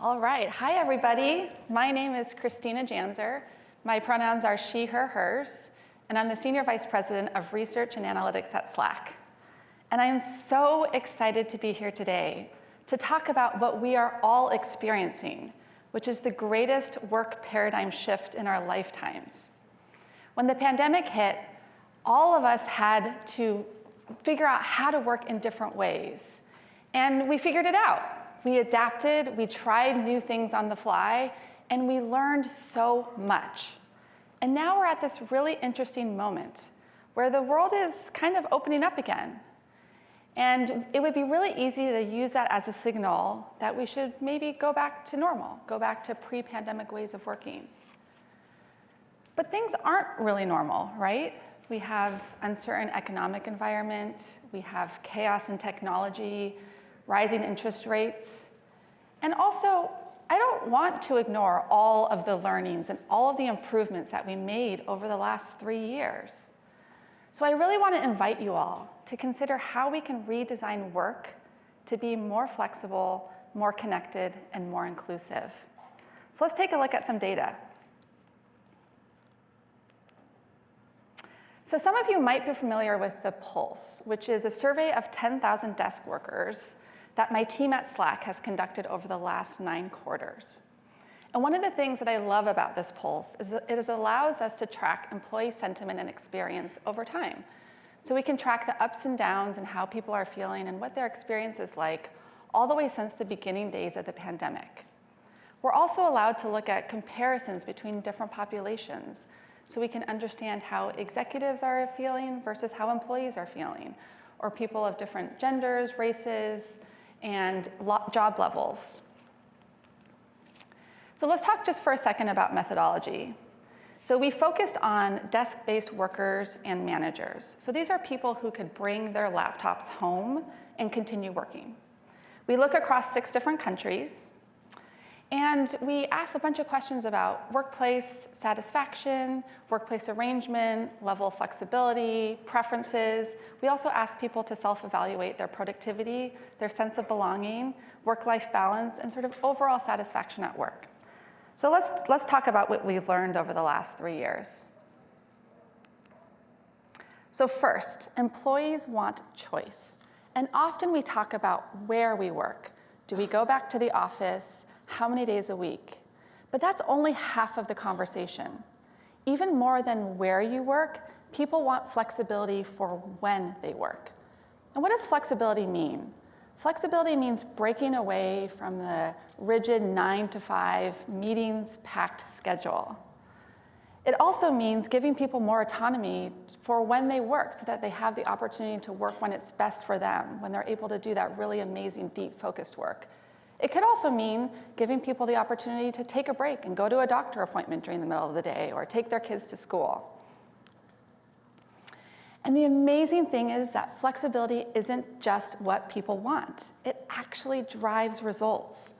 All right, hi everybody. My name is Christina Janzer. My pronouns are she, her, hers, and I'm the Senior Vice President of Research and Analytics at Slack. And I am so excited to be here today to talk about what we are all experiencing, which is the greatest work paradigm shift in our lifetimes. When the pandemic hit, all of us had to figure out how to work in different ways. And we figured it out. We adapted, we tried new things on the fly, and we learned so much. And now we're at this really interesting moment where the world is kind of opening up again. And it would be really easy to use that as a signal that we should maybe go back to normal, go back to pre-pandemic ways of working. But things aren't really normal, right? We have uncertain economic environment, we have chaos in technology, rising interest rates. And also, I don't want to ignore all of the learnings and all of the improvements that we made over the last 3 years. So I really want to invite you all to consider how we can redesign work to be more flexible, more connected, and more inclusive. So let's take a look at some data. So some of you might be familiar with the Pulse, which is a survey of 10,000 desk workers that my team at Slack has conducted over the last 9 quarters. And one of the things that I love about this Pulse is that it allows us to track employee sentiment and experience over time. So we can track the ups and downs and how people are feeling and what their experience is like all the way since the beginning days of the pandemic. We're also allowed to look at comparisons between different populations so we can understand how executives are feeling versus how employees are feeling, or people of different genders, races, and job levels. So let's talk just for a second about methodology. So we focused on desk-based workers and managers. So these are people who could bring their laptops home and continue working. We look across 6 different countries, and we ask a bunch of questions about workplace satisfaction, workplace arrangement, level of flexibility, preferences. We also ask people to self-evaluate their productivity, their sense of belonging, work-life balance, and sort of overall satisfaction at work. So let's talk about what we've learned over the last 3 years. So first, employees want choice. And often we talk about where we work. Do we go back to the office? How many days a week? But that's only half of the conversation. Even more than where you work, people want flexibility for when they work. And what does flexibility mean? Flexibility means breaking away from the rigid 9 to 5 meetings-packed schedule. It also means giving people more autonomy for when they work so that they have the opportunity to work when it's best for them, when they're able to do that really amazing, deep, focused work. It could also mean giving people the opportunity to take a break and go to a doctor appointment during the middle of the day or take their kids to school. And the amazing thing is that flexibility isn't just what people want. It actually drives results.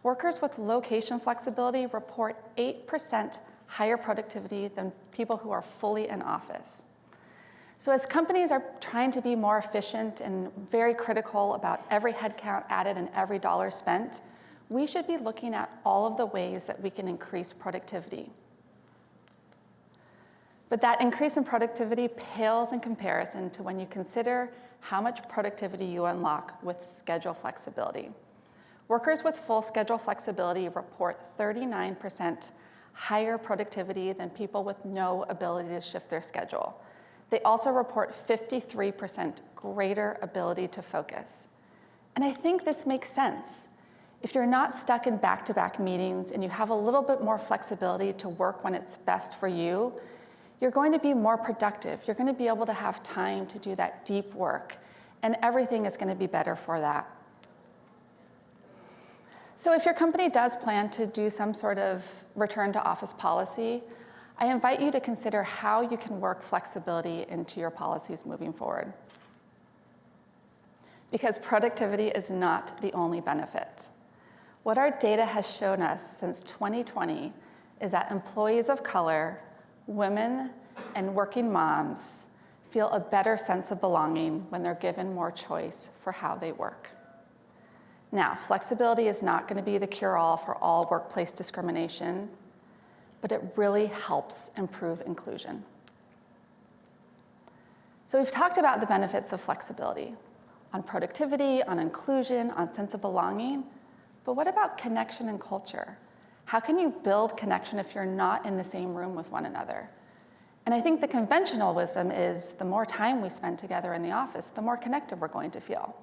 Workers with location flexibility report 8% higher productivity than people who are fully in office. So as companies are trying to be more efficient and very critical about every headcount added and every dollar spent, we should be looking at all of the ways that we can increase productivity. But that increase in productivity pales in comparison to when you consider how much productivity you unlock with schedule flexibility. Workers with full schedule flexibility report 39% higher productivity than people with no ability to shift their schedule. They also report 53% greater ability to focus. And I think this makes sense. If you're not stuck in back-to-back meetings and you have a little bit more flexibility to work when it's best for you, you're going to be more productive. You're going to be able to have time to do that deep work, and everything is going to be better for that. So if your company does plan to do some sort of return to office policy, I invite you to consider how you can work flexibility into your policies moving forward. Because productivity is not the only benefit. What our data has shown us since 2020 is that employees of color, women, and working moms feel a better sense of belonging when they're given more choice for how they work. Now, flexibility is not going to be the cure-all for all workplace discrimination, but it really helps improve inclusion. So we've talked about the benefits of flexibility on productivity, on inclusion, on sense of belonging, but what about connection and culture? How can you build connection if you're not in the same room with one another? And I think the conventional wisdom is the more time we spend together in the office, the more connected we're going to feel.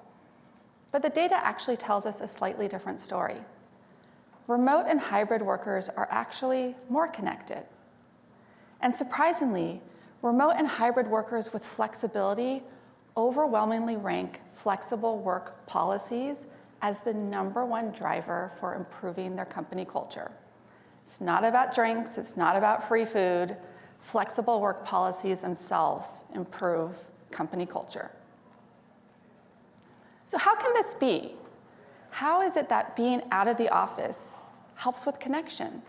But the data actually tells us a slightly different story. Remote and hybrid workers are actually more connected. And surprisingly, remote and hybrid workers with flexibility overwhelmingly rank flexible work policies as the #1 driver for improving their company culture. It's not about drinks, it's not about free food. Flexible work policies themselves improve company culture. So how can this be? How is it that being out of the office helps with connection?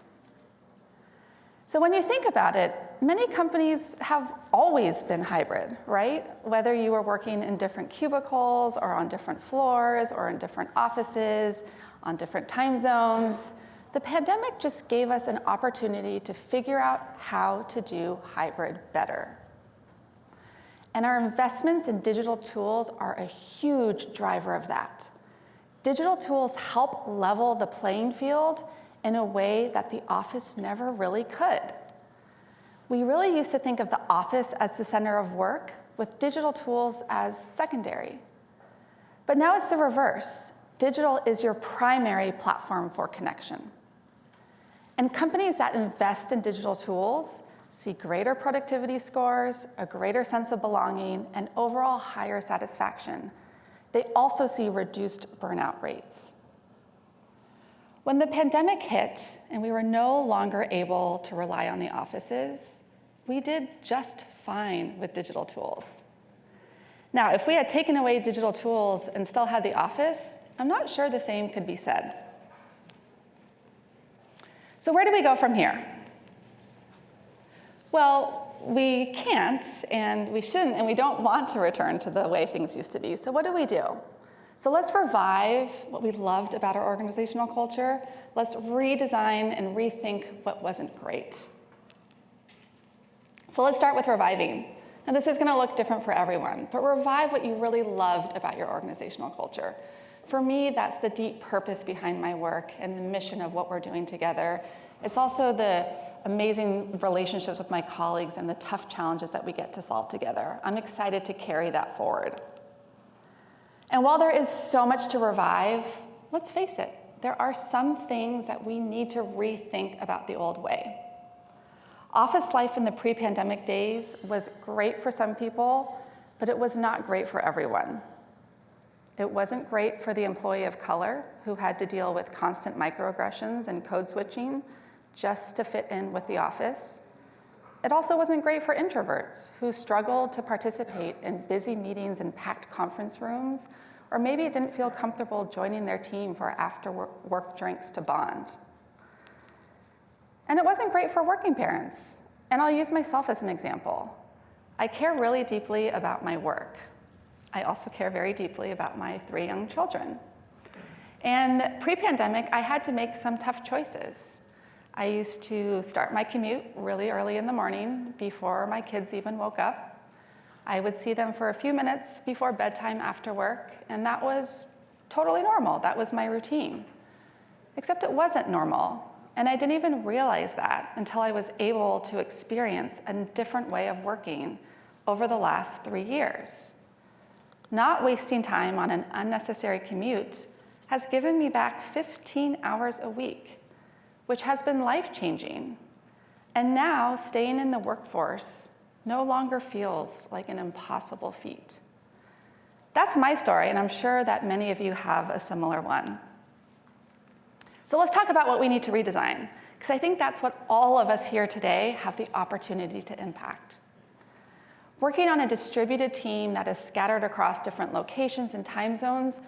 So when you think about it, many companies have always been hybrid, right? Whether you were working in different cubicles or on different floors or in different offices, on different time zones, the pandemic just gave us an opportunity to figure out how to do hybrid better. And our investments in digital tools are a huge driver of that. Digital tools help level the playing field in a way that the office never really could. We really used to think of the office as the center of work, with digital tools as secondary. But now it's the reverse. Digital is your primary platform for connection. And companies that invest in digital tools see greater productivity scores, a greater sense of belonging, and overall higher satisfaction. They also see reduced burnout rates. When the pandemic hit and we were no longer able to rely on the offices, we did just fine with digital tools. Now, if we had taken away digital tools and still had the office, I'm not sure the same could be said. So where do we go from here? Well, we can't, and we shouldn't, and we don't want to return to the way things used to be. So what do? So let's revive what we loved about our organizational culture. Let's redesign and rethink what wasn't great. So let's start with reviving. Now this is gonna look different for everyone, but revive what you really loved about your organizational culture. For me, that's the deep purpose behind my work and the mission of what we're doing together. It's also the amazing relationships with my colleagues and the tough challenges that we get to solve together. I'm excited to carry that forward. And while there is so much to revive, let's face it, there are some things that we need to rethink about the old way. Office life in the pre-pandemic days was great for some people, but it was not great for everyone. It wasn't great for the employee of color who had to deal with constant microaggressions and code switching just to fit in with the office. It also wasn't great for introverts who struggled to participate in busy meetings and packed conference rooms, or maybe didn't feel comfortable joining their team for after-work drinks to bond. And it wasn't great for working parents. And I'll use myself as an example. I care really deeply about my work. I also care very deeply about my 3 young children. And pre-pandemic, I had to make some tough choices. I used to start my commute really early in the morning before my kids even woke up. I would see them for a few minutes before bedtime after work, and that was totally normal. That was my routine. Except it wasn't normal, and I didn't even realize that until I was able to experience a different way of working over the last 3 years. Not wasting time on an unnecessary commute has given me back 15 hours a week, which has been life-changing. And now staying in the workforce no longer feels like an impossible feat. That's my story, and I'm sure that many of you have a similar one. So let's talk about what we need to redesign, because I think that's what all of us here today have the opportunity to impact. Working on a distributed team that is scattered across different locations and time zones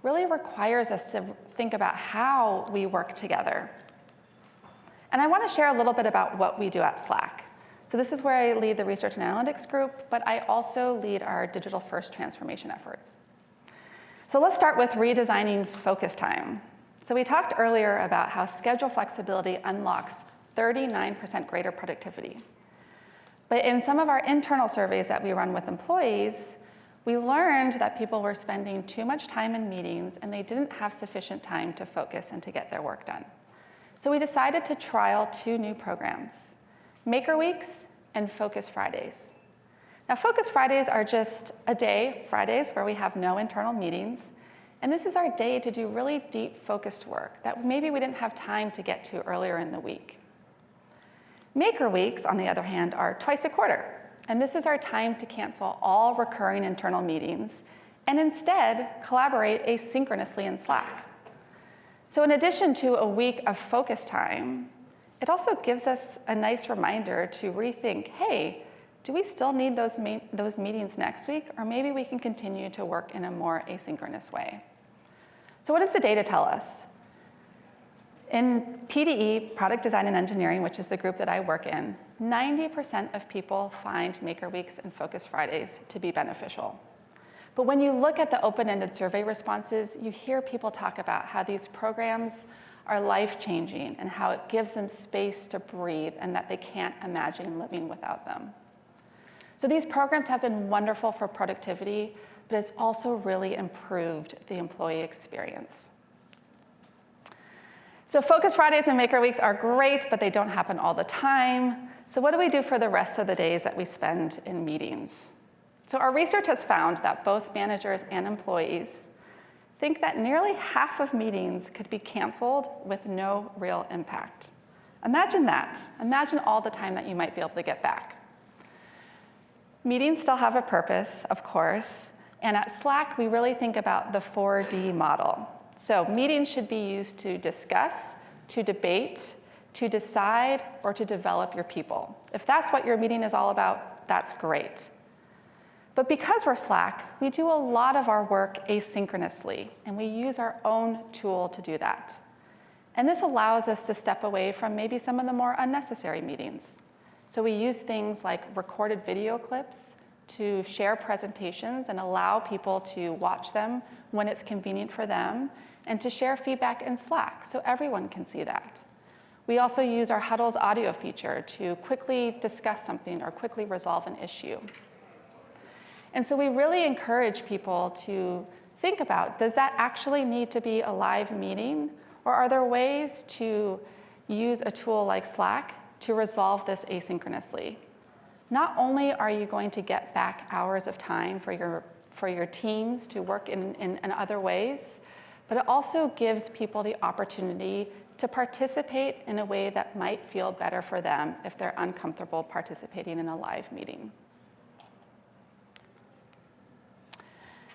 really requires us to think about how we work together. And I want to share a little bit about what we do at Slack. So this is where I lead the research and analytics group, but I also lead our digital first transformation efforts. So let's start with redesigning focus time. So we talked earlier about how schedule flexibility unlocks 39% greater productivity. But in some of our internal surveys that we run with employees, we learned that people were spending too much time in meetings and they didn't have sufficient time to focus and to get their work done. So we decided to trial 2 new programs, Maker Weeks and Focus Fridays. Now, Focus Fridays are just a day, Fridays, where we have no internal meetings. And this is our day to do really deep, focused work that maybe we didn't have time to get to earlier in the week. Maker Weeks, on the other hand, are twice a quarter. And this is our time to cancel all recurring internal meetings and instead collaborate asynchronously in Slack. So in addition to a week of focus time, it also gives us a nice reminder to rethink, hey, do we still need those meetings next week? Or maybe we can continue to work in a more asynchronous way. So what does the data tell us? In PDE, Product Design and Engineering, which is the group that I work in, 90% of people find Maker Weeks and Focus Fridays to be beneficial. But when you look at the open-ended survey responses, you hear people talk about how these programs are life-changing and how it gives them space to breathe and that they can't imagine living without them. So these programs have been wonderful for productivity, but it's also really improved the employee experience. So Focus Fridays and Maker Weeks are great, but they don't happen all the time. So what do we do for the rest of the days that we spend in meetings? So our research has found that both managers and employees think that nearly half of meetings could be canceled with no real impact. Imagine that. Imagine all the time that you might be able to get back. Meetings still have a purpose, of course, and at Slack, we really think about the 4D model. So meetings should be used to discuss, to debate, to decide, or to develop your people. If that's what your meeting is all about, that's great. But because we're Slack, we do a lot of our work asynchronously, and we use our own tool to do that. And this allows us to step away from maybe some of the more unnecessary meetings. So we use things like recorded video clips to share presentations and allow people to watch them when it's convenient for them, and to share feedback in Slack so everyone can see that. We also use our Huddles audio feature to quickly discuss something or quickly resolve an issue. And so we really encourage people to think about, does that actually need to be a live meeting? Or are there ways to use a tool like Slack to resolve this asynchronously? Not only are you going to get back hours of time for your teams to work in other ways, but it also gives people the opportunity to participate in a way that might feel better for them if they're uncomfortable participating in a live meeting.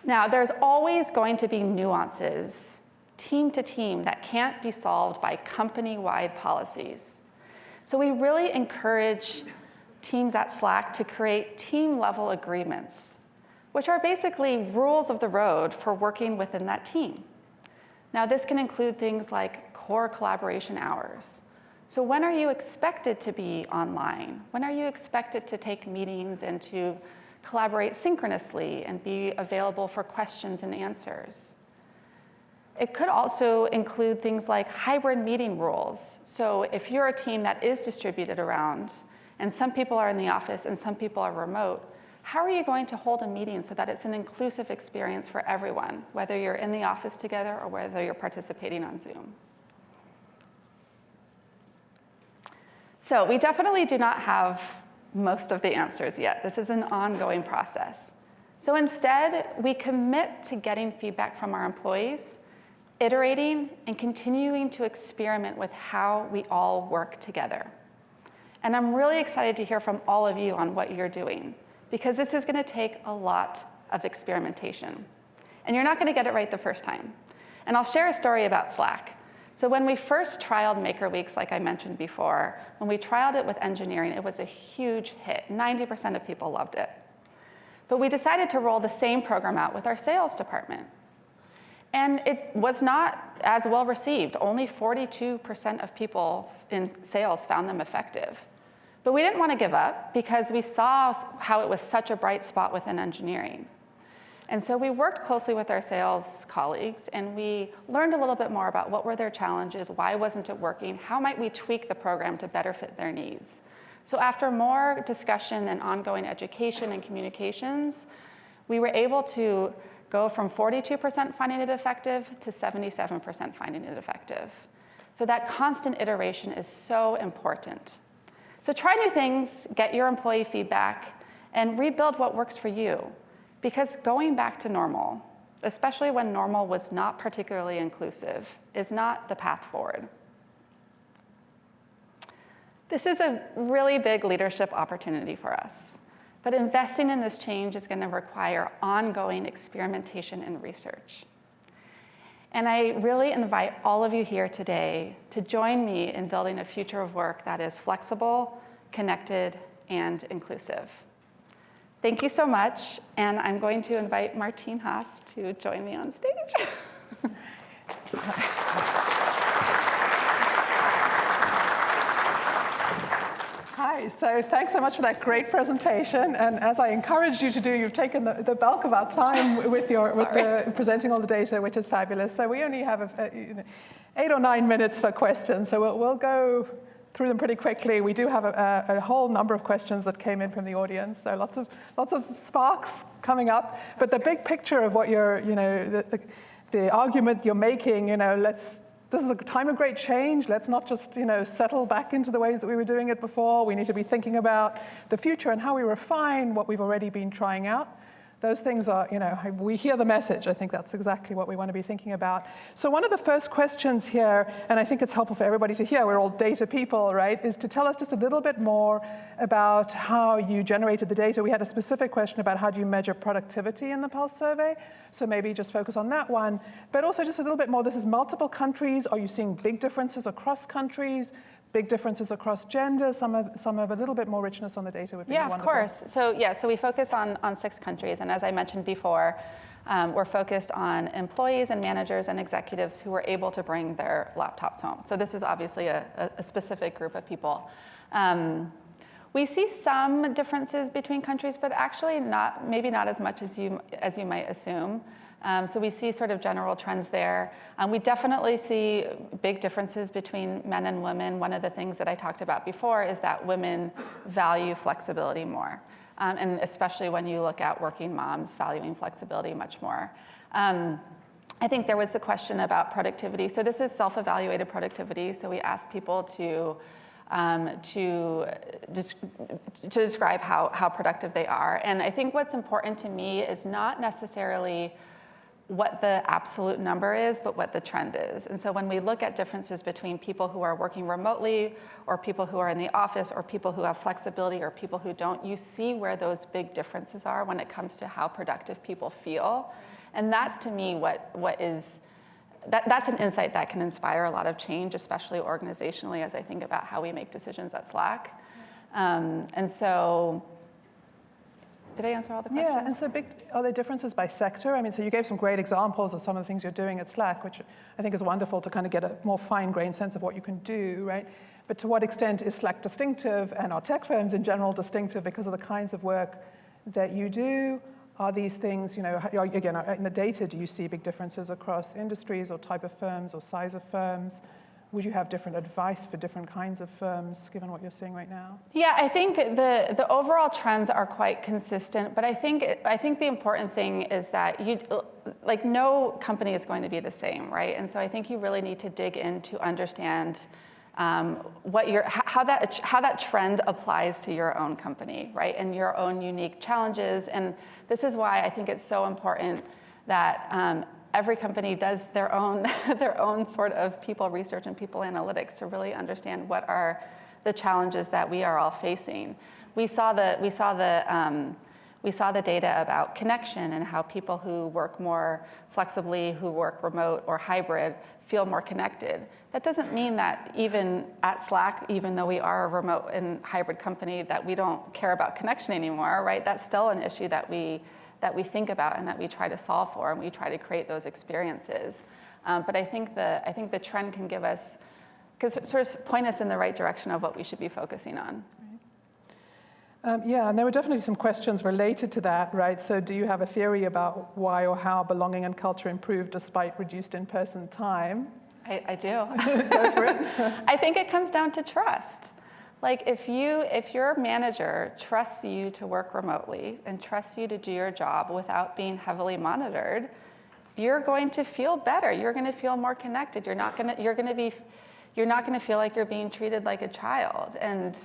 Now, there's always going to be nuances, team to team, that can't be solved by company-wide policies. So we really encourage teams at Slack to create team-level agreements, which are basically rules of the road for working within that team. Now, this can include things like core collaboration hours. So when are you expected to be online? When are you expected to take meetings and to collaborate synchronously and be available for questions and answers? It could also include things like hybrid meeting rules. So if you're a team that is distributed around, and some people are in the office and some people are remote, how are you going to hold a meeting so that it's an inclusive experience for everyone, whether you're in the office together or whether you're participating on Zoom? So we definitely do not have most of the answers yet. This is an ongoing process. So instead, we commit to getting feedback from our employees, iterating, and continuing to experiment with how we all work together. And I'm really excited to hear from all of you on what you're doing, because this is going to take a lot of experimentation. And you're not going to get it right the first time. And I'll share a story about Slack. So when we first trialed Maker Weeks, like I mentioned before, when we trialed it with engineering, it was a huge hit. 90% of people loved it. But we decided to roll the same program out with our sales department. And it was not as well received. Only 42% of people in sales found them effective. But we didn't want to give up because we saw how it was such a bright spot within engineering. And so we worked closely with our sales colleagues, and we learned a little bit more about what were their challenges, why wasn't it working, how might we tweak the program to better fit their needs. So after more discussion and ongoing education and communications, we were able to go from 42% finding it effective to 77% finding it effective. So that constant iteration is so important. So try new things, get your employee feedback, and rebuild what works for you. Because going back to normal, especially when normal was not particularly inclusive, is not the path forward. This is a really big leadership opportunity for us. But investing in this change is going to require ongoing experimentation and research. And I really invite all of you here today to join me in building a future of work that is flexible, connected, and inclusive. Thank you so much, and I'm going to invite Martine Haas to join me on stage. Hi, so thanks so much for that great presentation. And as I encouraged you to do, you've taken the bulk of our time with presenting all the data, which is fabulous. So we only have 8 or 9 minutes for questions, so we'll go through them pretty quickly. We do have a whole number of questions that came in from the audience, so lots of sparks coming up. But the big picture of what you're, the argument you're making, this is a time of great change. Let's not just, settle back into the ways that we were doing it before. We need to be thinking about the future and how we refine what we've already been trying out. Those things are, we hear the message. I think that's exactly what we want to be thinking about. So one of the first questions here, and I think it's helpful for everybody to hear, we're all data people, right, is to tell us just a little bit more about how you generated the data. We had a specific question about how do you measure productivity in the Pulse survey. So maybe just focus on that one. But also just a little bit more, this is multiple countries. Are you seeing big differences across countries? Big differences across gender, some have a little bit more richness on the data would be wonderful. Of course. So we focus on 6 countries, and as I mentioned before, we're focused on employees and managers and executives who were able to bring their laptops home. So this is obviously a specific group of people. We see some differences between countries, but actually maybe not as much as you might assume. So we see sort of general trends there. We definitely see big differences between men and women. One of the things that I talked about before is that women value flexibility more, and especially when you look at working moms valuing flexibility much more. I think there was the question about productivity. So this is self-evaluated productivity. So we asked people to describe how productive they are. And I think what's important to me is not necessarily what the absolute number is, but what the trend is. And so when we look at differences between people who are working remotely, or people who are in the office, or people who have flexibility, or people who don't, you see where those big differences are when it comes to how productive people feel. And that's, to me, that's an insight that can inspire a lot of change, especially organizationally, as I think about how we make decisions at Slack. And so, did I answer all the questions? Yeah, and so are there differences by sector? I mean, so you gave some great examples of some of the things you're doing at Slack, which I think is wonderful to kind of get a more fine-grained sense of what you can do, right? But to what extent is Slack distinctive, and are tech firms in general distinctive because of the kinds of work that you do? Are these things, again, in the data, do you see big differences across industries or type of firms or size of firms? Would you have different advice for different kinds of firms, given what you're seeing right now? Yeah, I think the overall trends are quite consistent, but I think the important thing is that no company is going to be the same, right? And so I think you really need to dig in to understand how that trend applies to your own company, right? And your own unique challenges. And this is why I think it's so important that every company does their own sort of people research and people analytics to really understand what are the challenges that we are all facing. We saw the data about connection and how people who work more flexibly, who work remote or hybrid, feel more connected. That doesn't mean that even at Slack, even though we are a remote and hybrid company, that we don't care about connection anymore, right? That's still an issue that we think about and that we try to solve for, and we try to create those experiences. But I think the trend can sort of point us in the right direction of what we should be focusing on. Yeah, and there were definitely some questions related to that, right? So do you have a theory about why or how belonging and culture improved despite reduced in-person time? I do. Go for it. I think it comes down to trust. Like if your manager trusts you to work remotely and trusts you to do your job without being heavily monitored, you're going to feel better. You're going to feel more connected. You're not going to feel like you're being treated like a child. And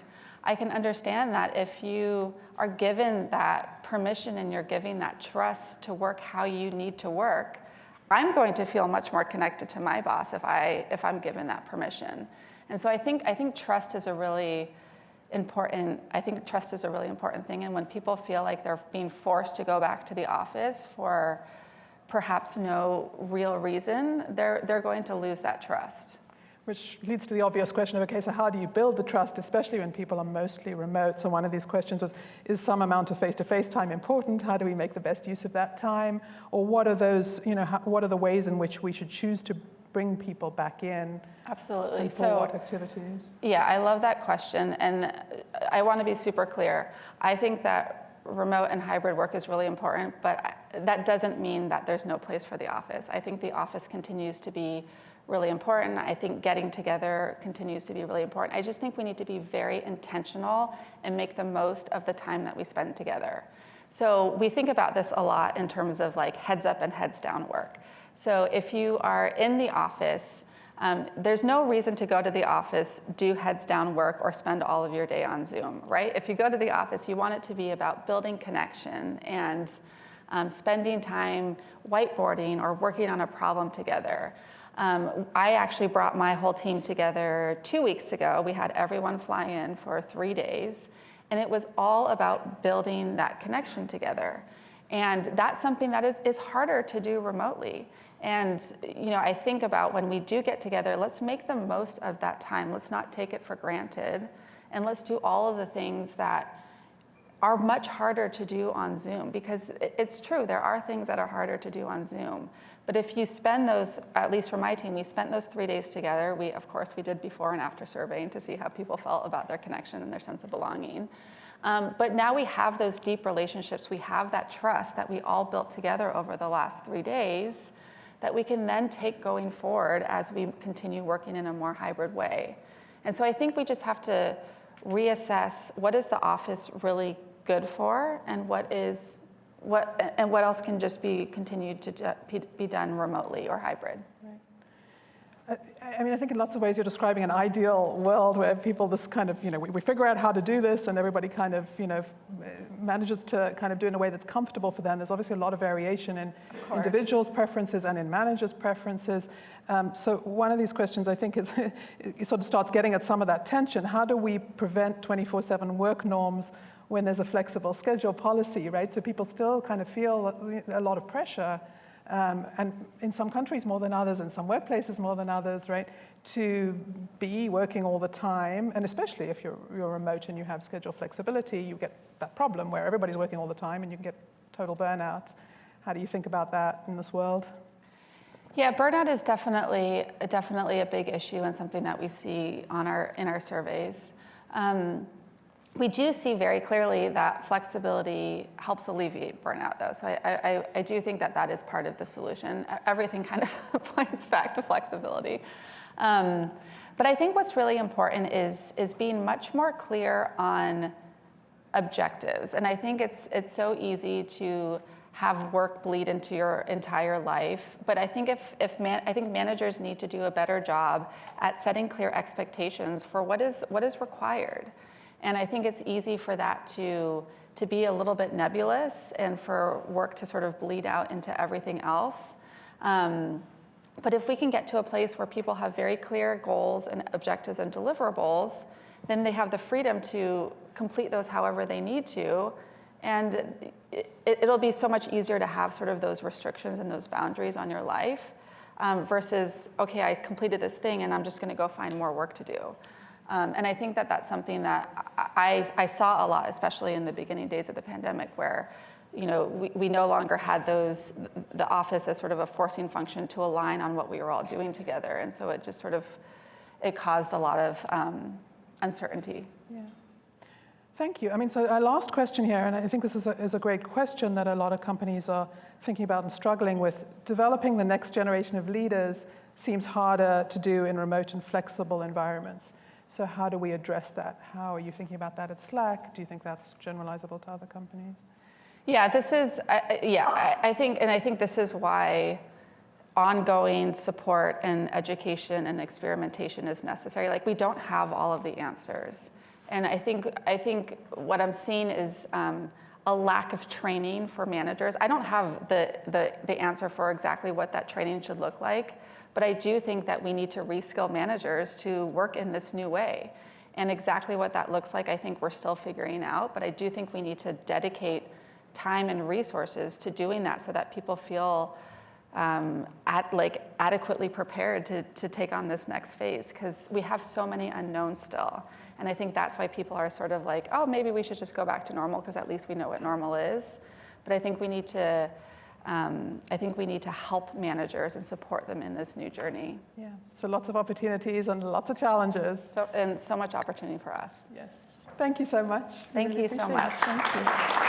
I can understand that if you are given that permission and you're giving that trust to work how you need to work, I'm going to feel much more connected to my boss if I'm given that permission. And so I think trust is a really important. I think trust is a really important thing. And when people feel like they're being forced to go back to the office for perhaps no real reason, they're going to lose that trust. Which leads to the obvious question of, okay, so how do you build the trust, especially when people are mostly remote? So one of these questions was, is some amount of face-to-face time important? How do we make the best use of that time? Or what are those, what are the ways in which we should choose to bring people back in? Absolutely. And for what activities? Yeah, I love that question. And I want to be super clear. I think that remote and hybrid work is really important, but that doesn't mean that there's no place for the office. I think the office continues to be really important. I think getting together continues to be really important. I just think we need to be very intentional and make the most of the time that we spend together. So we think about this a lot in terms of like heads up and heads down work. So if you are in the office, there's no reason to go to the office, do heads down work, or spend all of your day on Zoom, right? If you go to the office, you want it to be about building connection and spending time whiteboarding or working on a problem together. I actually brought my whole team together 2 weeks ago. We had everyone fly in for 3 days, and it was all about building that connection together. And that's something that is harder to do remotely. And I think about when we do get together, let's make the most of that time. Let's not take it for granted, and let's do all of the things that are much harder to do on Zoom, because it's true, there are things that are harder to do on Zoom. But if you spend those, at least for my team, we spent those 3 days together. Of course, we did before and after surveying to see how people felt about their connection and their sense of belonging. But now we have those deep relationships. We have that trust that we all built together over the last 3 days that we can then take going forward as we continue working in a more hybrid way. And so I think we just have to reassess what is the office really good for, and what else can just be continued to be done remotely or hybrid. Right. I think in lots of ways you're describing an ideal world where people this kind of, we figure out how to do this and everybody kind of, manages to kind of do it in a way that's comfortable for them. There's obviously a lot of variation in individuals' preferences and in managers' preferences. So one of these questions I think is, it sort of starts getting at some of that tension. How do we prevent 24/7 work norms when there's a flexible schedule policy, right? So people still kind of feel a lot of pressure, and in some countries more than others, in some workplaces more than others, right? To be working all the time, and especially if you're remote and you have schedule flexibility, you get that problem where everybody's working all the time and you can get total burnout. How do you think about that in this world? Yeah, burnout is definitely a big issue and something that we see in our surveys. We do see very clearly that flexibility helps alleviate burnout, though. So I do think that is part of the solution. Everything kind of points back to flexibility. But I think what's really important is being much more clear on objectives. And I think it's so easy to have work bleed into your entire life. But I think I think managers need to do a better job at setting clear expectations for what is required. And I think it's easy for that to be a little bit nebulous and for work to sort of bleed out into everything else. But if we can get to a place where people have very clear goals and objectives and deliverables, then they have the freedom to complete those however they need to. And it'll be so much easier to have sort of those restrictions and those boundaries on your life versus, okay, I completed this thing and I'm just going to go find more work to do. And I think that's something that I saw a lot, especially in the beginning days of the pandemic, where we no longer had the office as sort of a forcing function to align on what we were all doing together. And so it just it caused a lot of uncertainty. Yeah. Thank you. I mean, so our last question here, and I think this is a great question that a lot of companies are thinking about and struggling with. Developing the next generation of leaders seems harder to do in remote and flexible environments. So how do we address that? How are you thinking about that at Slack? Do you think that's generalizable to other companies? Yeah, this is, I think this is why ongoing support and education and experimentation is necessary. Like, we don't have all of the answers. And I think what I'm seeing is a lack of training for managers. I don't have the answer for exactly what that training should look like, but I do think that we need to reskill managers to work in this new way. And exactly what that looks like, I think we're still figuring out, but I do think we need to dedicate time and resources to doing that so that people feel adequately prepared to take on this next phase, because we have so many unknowns still. And I think that's why people are sort of like, oh, maybe we should just go back to normal because at least we know what normal is. But I think we need to help managers and support them in this new journey. Yeah, so lots of opportunities and lots of challenges. And so much opportunity for us. Yes, thank you so much. Thank you so much. Thank you.